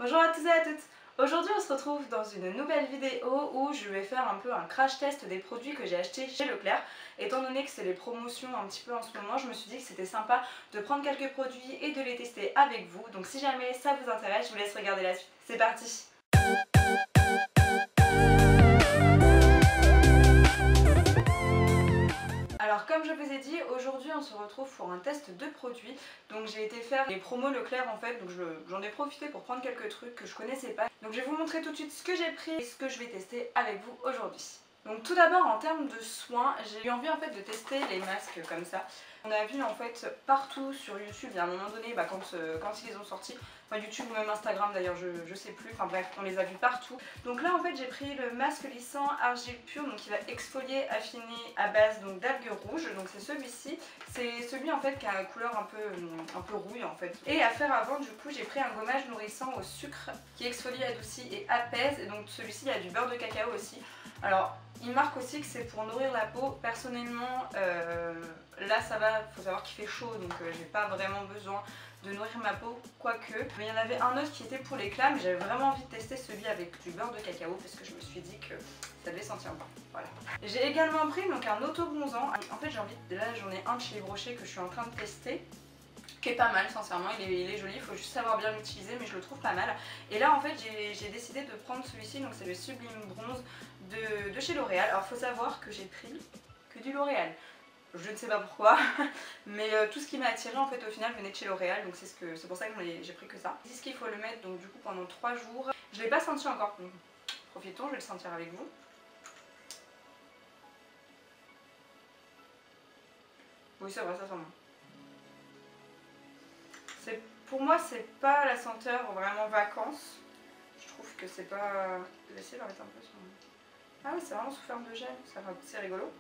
Bonjour à tous et à toutes. Aujourd'hui on se retrouve dans une nouvelle vidéo où je vais faire un peu un crash test des produits que j'ai achetés chez Leclerc. Étant donné que c'est les promotions un petit peu en ce moment, je me suis dit que c'était sympa de prendre quelques produits et de les tester avec vous. Donc si jamais ça vous intéresse, je vous laisse regarder la suite. C'est parti! Alors comme je vous ai dit, aujourd'hui on se retrouve pour un test de produits. Donc j'ai été faire les promos Leclerc en fait, donc j'en ai profité pour prendre quelques trucs que je connaissais pas. Donc je vais vous montrer tout de suite ce que j'ai pris et ce que je vais tester avec vous aujourd'hui. Donc tout d'abord en termes de soins, j'ai eu envie en fait de tester les masques comme ça. On a vu en fait partout sur YouTube, à un moment donné quand ils les ont sortis, enfin YouTube ou même Instagram d'ailleurs, je sais plus, enfin bref, on les a vus partout. Donc là en fait j'ai pris le masque lissant argile pure, donc qui va exfolier, affiner à base d'algues rouges, donc c'est celui-ci. C'est celui en fait qui a la couleur un peu rouille en fait. Et à faire avant, du coup j'ai pris un gommage nourrissant au sucre qui exfolie, adoucit et apaise, et donc celui-ci il y a du beurre de cacao aussi. Alors il marque aussi que c'est pour nourrir la peau. Personnellement là ça va, faut savoir qu'il fait chaud donc j'ai pas vraiment besoin de nourrir ma peau, quoique. Mais il y en avait un autre qui était pour l'éclat, mais j'avais vraiment envie de tester celui avec du beurre de cacao parce que je me suis dit que ça devait sentir bon. Voilà. J'ai également pris donc un auto-bronzant. En fait là j'en ai un de chez Yves Rocher que je suis en train de tester, qui est pas mal sincèrement, il est joli, il faut juste savoir bien l'utiliser, mais je le trouve pas mal. Et là en fait j'ai décidé de prendre celui-ci, donc c'est le Sublime Bronze de chez L'Oréal. Alors faut savoir que j'ai pris que du L'Oréal. Je ne sais pas pourquoi, mais tout ce qui m'a attiré en fait au final venait de chez L'Oréal, donc c'est pour ça que j'ai pris que ça. Ils disent qu'il faut le mettre donc du coup pendant 3 jours. Je ne l'ai pas senti encore, donc profitons, je vais le sentir avec vous. Oui c'est vrai, ça sent bon. Pour moi c'est pas la senteur vraiment vacances. Je trouve que c'est pas... Je vais essayer de la mettre un peu sur... Ah oui, c'est vraiment sous forme de gel, c'est rigolo.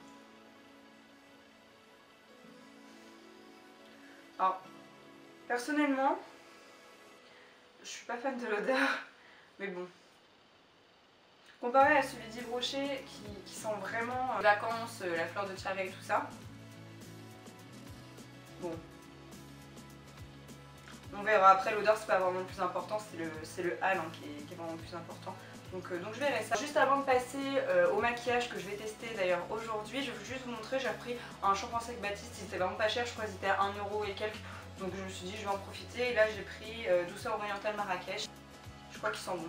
Alors, personnellement, je suis pas fan de l'odeur, mais bon. Comparé à celui d'Yves Rocher qui sent vraiment vacances, la fleur de tiare et tout ça. Bon. On verra, après l'odeur c'est pas vraiment le plus important, c'est le hal qui est vraiment le plus important. Donc je verrai ça. Juste avant de passer au maquillage que je vais tester d'ailleurs aujourd'hui, je vais juste vous montrer, j'ai repris un shampoing sec Baptiste, il était vraiment pas cher, je crois qu'il était à 1 € et quelques. Donc je me suis dit je vais en profiter, et là j'ai pris Douceur Orientale Marrakech. Je crois qu'il sent bon.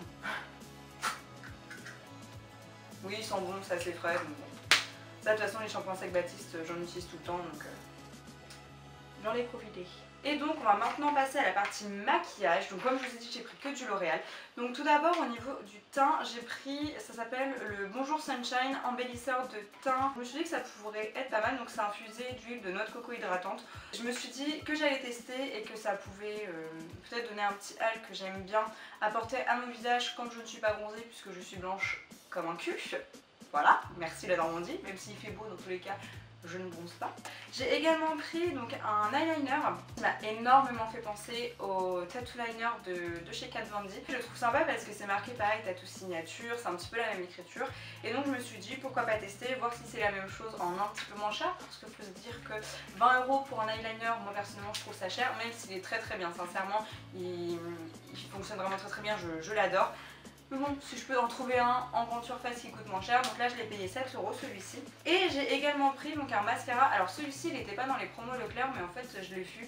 Oui, il sent bon, c'est assez frais, donc bon. Ça de toute façon les shampoings sec Baptiste j'en utilise tout le temps, donc j'en ai profité. Et donc on va maintenant passer à la partie maquillage. Donc comme je vous ai dit, j'ai pris que du L'Oréal. Donc tout d'abord au niveau du teint, j'ai pris, ça s'appelle le Bonjour Sunshine embellisseur de teint. Je me suis dit que ça pourrait être pas mal, donc c'est infusé d'huile de noix de coco hydratante. Je me suis dit que j'allais tester et que ça pouvait peut-être donner un petit hal que j'aime bien apporter à mon visage quand je ne suis pas bronzée, puisque je suis blanche comme un cul. Voilà, merci la Normandie, même s'il fait beau dans tous les cas. Je ne bronze pas. J'ai également pris donc un eyeliner qui m'a énormément fait penser au tattoo liner de chez Kat Von D. Je le trouve sympa parce que c'est marqué pareil tattoo signature, c'est un petit peu la même écriture. Et donc je me suis dit pourquoi pas tester, voir si c'est la même chose en un petit peu moins cher. Parce qu'il faut se dire que 20 € pour un eyeliner, moi personnellement je trouve ça cher, même s'il est très très bien. Sincèrement, il fonctionne vraiment très très bien, je l'adore. Mais bon, si je peux en trouver un en grande surface qui coûte moins cher, donc là je l'ai payé 7 € celui-ci. Et j'ai également pris donc un mascara. Alors celui-ci il n'était pas dans les promos Leclerc, mais en fait je l'ai vu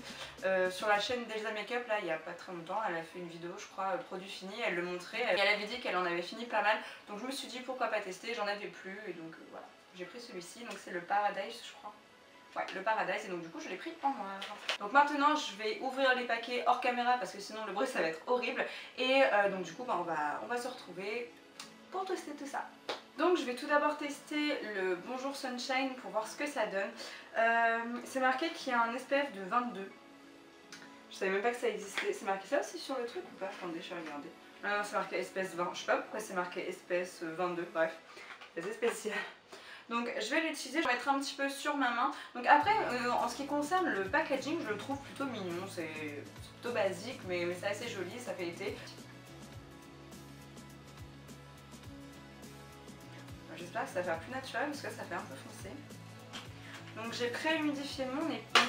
sur la chaîne d'Elsa Makeup là il n'y a pas très longtemps. Elle a fait une vidéo je crois produit fini, elle le montrait et elle avait dit qu'elle en avait fini pas mal. Donc je me suis dit pourquoi pas tester, j'en avais plus et donc voilà. J'ai pris celui-ci, donc c'est le Paradise je crois. Ouais, le Paradise, et donc du coup je l'ai pris en noir. Donc maintenant je vais ouvrir les paquets hors caméra parce que sinon le bruit ça va être horrible. Et donc du coup on va se retrouver pour tester tout ça. Donc je vais tout d'abord tester le Bonjour Sunshine pour voir ce que ça donne. C'est marqué qu'il y a un SPF de 22. Je savais même pas que ça existait. C'est marqué ça aussi sur le truc ou pas? Attendez, je vais regarder. Ah non, c'est marqué espèce 20. Je sais pas pourquoi c'est marqué espèce 22. Bref, c'est spécial. Donc je vais l'utiliser, je vais mettre un petit peu sur ma main. Donc après en ce qui concerne le packaging, je le trouve plutôt mignon, c'est plutôt basique mais c'est assez joli, ça fait été. J'espère que ça va faire plus naturel parce que ça fait un peu foncé. Donc j'ai pré-humidifié mon éponge.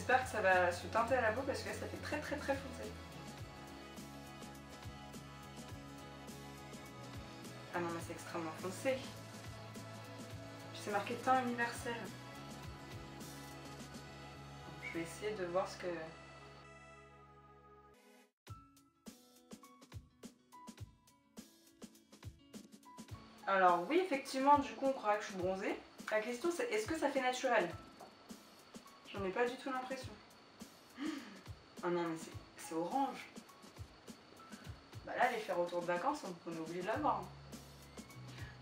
J'espère que ça va se teinter à la peau parce que là ça fait très très très foncé. Ah non mais c'est extrêmement foncé. Puis c'est marqué teint universel. Je vais essayer de voir ce que... Alors oui effectivement du coup on croirait que je suis bronzée. La question c'est est-ce que ça fait naturel? J'en ai pas du tout l'impression. Oh non mais c'est orange. Bah là l'effet retour de vacances on oublie de l'avoir.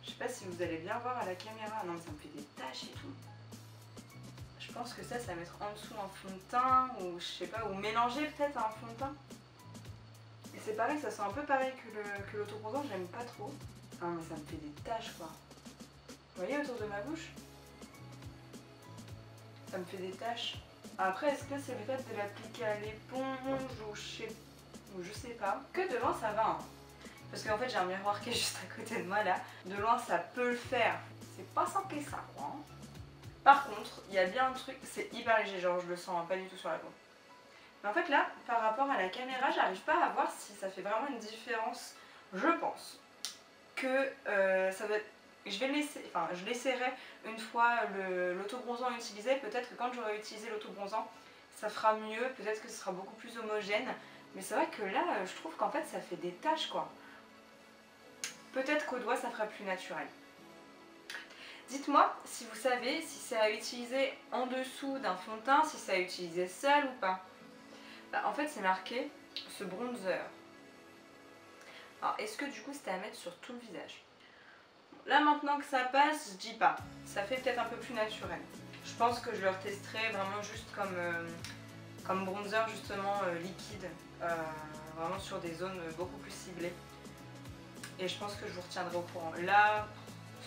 Je sais pas si vous allez bien voir à la caméra. Non mais ça me fait des taches et tout. Je pense que ça va mettre en dessous un fond de teint ou je sais pas, ou mélanger peut-être à un fond de teint. Et c'est pareil, ça sent un peu pareil que l'autobronzant, j'aime pas trop. Ah mais ça me fait des taches quoi. Vous voyez autour de ma bouche? Ça me fait des taches. Après est-ce que c'est le fait de l'appliquer à l'éponge ou je sais pas. Que de loin ça va hein. Parce qu'en fait j'ai un miroir qui est juste à côté de moi là. De loin ça peut le faire. C'est pas simple que ça quoi. Par contre, il y a bien un truc, c'est hyper léger, genre je le sens hein, pas du tout sur la peau. Mais en fait là, par rapport à la caméra, j'arrive pas à voir si ça fait vraiment une différence. Je pense que ça doit être... je l'essaierai une fois l'autobronzant utilisé. Peut-être que quand j'aurai utilisé l'autobronzant, ça fera mieux, peut-être que ce sera beaucoup plus homogène. Mais c'est vrai que là, je trouve qu'en fait ça fait des taches quoi. Peut-être qu'au doigt ça fera plus naturel. Dites-moi si vous savez si c'est à utiliser en dessous d'un fond de teint, si c'est à utiliser seul ou pas. Bah, en fait c'est marqué ce bronzer. Alors est-ce que du coup c'était à mettre sur tout le visage? Là maintenant que ça passe, je dis pas. Ça fait peut-être un peu plus naturel. Je pense que je le retesterai vraiment juste comme bronzer justement liquide. Vraiment sur des zones beaucoup plus ciblées. Et je pense que je vous retiendrai au courant. Là,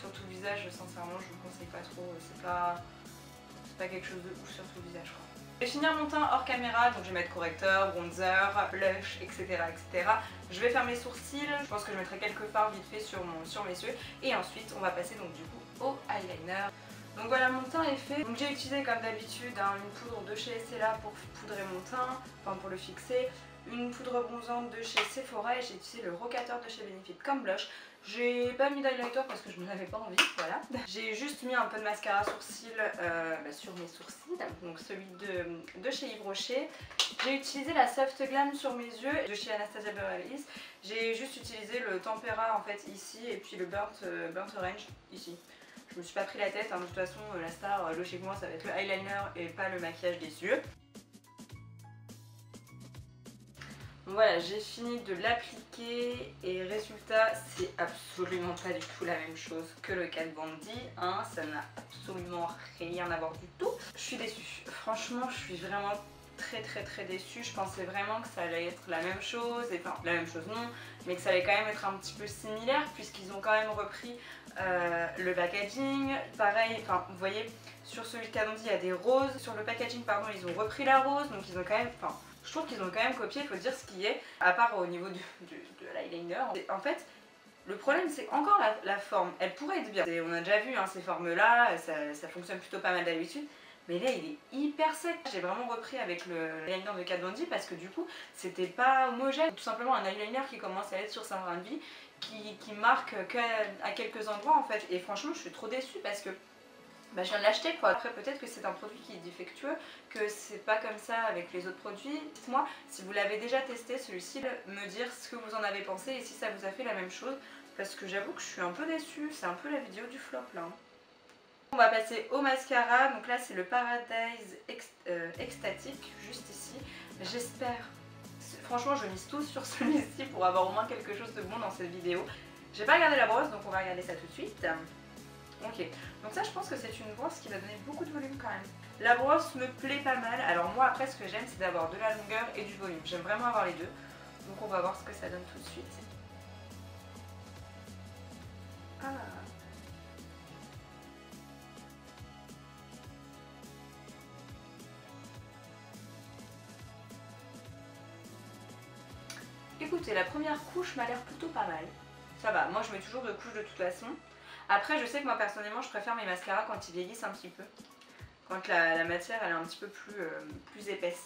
sur tout le visage, sincèrement, je vous conseille pas trop. C'est pas quelque chose de ouf sur tout le visage, quoi. Je vais finir mon teint hors caméra, donc je vais mettre correcteur, bronzer, blush, etc., etc. Je vais faire mes sourcils. Je pense que je mettrai quelques fards vite fait sur mes yeux. Et ensuite, on va passer donc du coup au eyeliner. Donc voilà, mon teint est fait. Donc j'ai utilisé comme d'habitude une poudre de chez Estella pour poudrer mon teint, enfin pour le fixer. Une poudre bronzante de chez Sephora et j'ai utilisé le rocateur de chez Benefit comme blush. J'ai pas mis d'highlighter parce que je n'en avais pas envie, voilà. J'ai juste mis un peu de mascara sourcil sur mes sourcils, donc celui de chez Yves Rocher. J'ai utilisé la Soft Glam sur mes yeux de chez Anastasia Beverly Hills. J'ai juste utilisé le Tempera en fait ici et puis le Burnt Orange ici. Je me suis pas pris la tête, hein. De toute façon la star logiquement ça va être le eyeliner et pas le maquillage des yeux. Donc voilà, j'ai fini de l'appliquer et résultat, c'est absolument pas du tout la même chose que le Kat Von D, hein, ça n'a absolument rien à voir du tout. Je suis déçue, franchement je suis vraiment très déçue. Je pensais vraiment que ça allait être la même chose, et enfin la même chose non, mais que ça allait quand même être un petit peu similaire puisqu'ils ont quand même repris le packaging. Pareil, enfin vous voyez, sur celui de Kat Von D il y a des roses, sur le packaging pardon ils ont repris la rose, donc ils ont quand même... Je trouve qu'ils ont quand même copié, il faut dire ce qui est, à part au niveau de l'eyeliner. En fait, le problème c'est encore la forme, elle pourrait être bien. On a déjà vu hein, ces formes-là, ça fonctionne plutôt pas mal d'habitude. Mais là il est hyper sec. J'ai vraiment repris avec l'eyeliner de Kat Von D parce que du coup c'était pas homogène. Tout simplement un eyeliner qui commence à être sur sa fin de vie, qui marque qu'à quelques endroits en fait. Et franchement je suis trop déçue parce que je viens de l'acheter quoi. Après peut-être que c'est un produit qui est défectueux, que c'est pas comme ça avec les autres produits. Dites-moi si vous l'avez déjà testé celui-ci, me dire ce que vous en avez pensé et si ça vous a fait la même chose. Parce que j'avoue que je suis un peu déçue, c'est un peu la vidéo du flop là. On va passer au mascara, donc là c'est le Paradise Extatique, juste ici. J'espère, franchement je mise tout sur celui-ci pour avoir au moins quelque chose de bon dans cette vidéo. J'ai pas regardé la brosse donc on va regarder ça tout de suite. Ok, donc ça je pense que c'est une brosse qui va donner beaucoup de volume quand même. La brosse me plaît pas mal, alors moi après ce que j'aime c'est d'avoir de la longueur et du volume. J'aime vraiment avoir les deux, donc on va voir ce que ça donne tout de suite. Ah. Écoutez, la première couche m'a l'air plutôt pas mal. Ça va, moi je mets toujours 2 couches de toute façon. Après je sais que moi personnellement je préfère mes mascaras quand ils vieillissent un petit peu. quand la matière elle est un petit peu plus épaisse.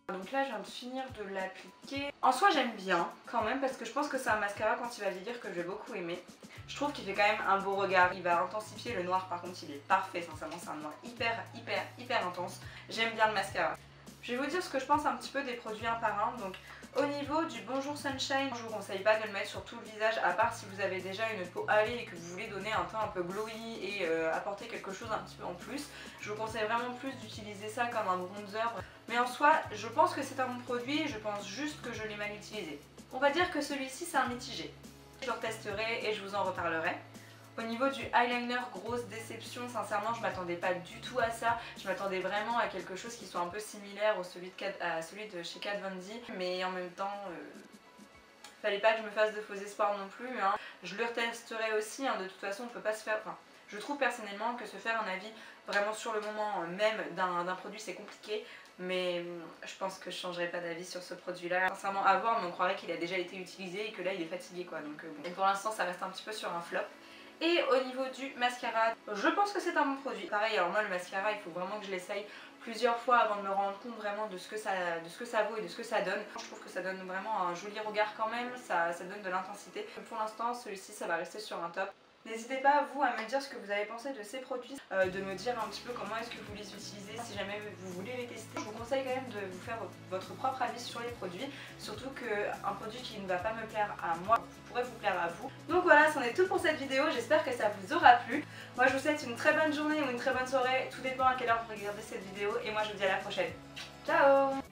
Donc là je viens de finir de l'appliquer. En soi j'aime bien quand même parce que je pense que c'est un mascara quand il va vieillir que je vais beaucoup aimer. Je trouve qu'il fait quand même un beau regard, il va intensifier le noir par contre il est parfait, sincèrement c'est un noir hyper intense. J'aime bien le mascara. Je vais vous dire ce que je pense un petit peu des produits un par un. Donc au niveau du Bonjour Sunshine, je vous conseille pas de le mettre sur tout le visage à part si vous avez déjà une peau hâlée et que vous voulez donner un teint un peu glowy et apporter quelque chose un petit peu en plus. Je vous conseille vraiment plus d'utiliser ça comme un bronzer. Mais en soi, je pense que c'est un bon produit, je pense juste que je l'ai mal utilisé. On va dire que celui-ci c'est un mitigé. Je le retesterai et je vous en reparlerai. Au niveau du eyeliner, grosse déception, sincèrement je m'attendais pas du tout à ça. Je m'attendais vraiment à quelque chose qui soit un peu similaire à celui de chez Kat Von D. Mais en même temps, fallait pas que je me fasse de faux espoirs non plus. Hein. Je le retesterai aussi, hein. De toute façon on peut pas se faire... Enfin, je trouve personnellement que se faire un avis vraiment sur le moment même d'un produit c'est compliqué. Mais je pense que je changerai pas d'avis sur ce produit là. Sincèrement à voir, mais on croirait qu'il a déjà été utilisé et que là il est fatigué quoi. Donc bon. Et pour l'instant ça reste un petit peu sur un flop. Et au niveau du mascara, je pense que c'est un bon produit. Pareil, alors moi le mascara, il faut vraiment que je l'essaye plusieurs fois avant de me rendre compte vraiment de ce que ça vaut et de ce que ça donne. Je trouve que ça donne vraiment un joli regard quand même, ça donne de l'intensité. Pour l'instant, celui-ci, ça va rester sur un top. N'hésitez pas vous à me dire ce que vous avez pensé de ces produits, de me dire un petit peu comment est-ce que vous les utilisez, si jamais vous voulez les tester. Je vous conseille quand même de vous faire votre propre avis sur les produits, surtout qu'un produit qui ne va pas me plaire à moi pourrait vous plaire à vous. Donc voilà, c'en est tout pour cette vidéo, j'espère que ça vous aura plu. Moi je vous souhaite une très bonne journée ou une très bonne soirée, tout dépend à quelle heure vous regardez cette vidéo et moi je vous dis à la prochaine. Ciao!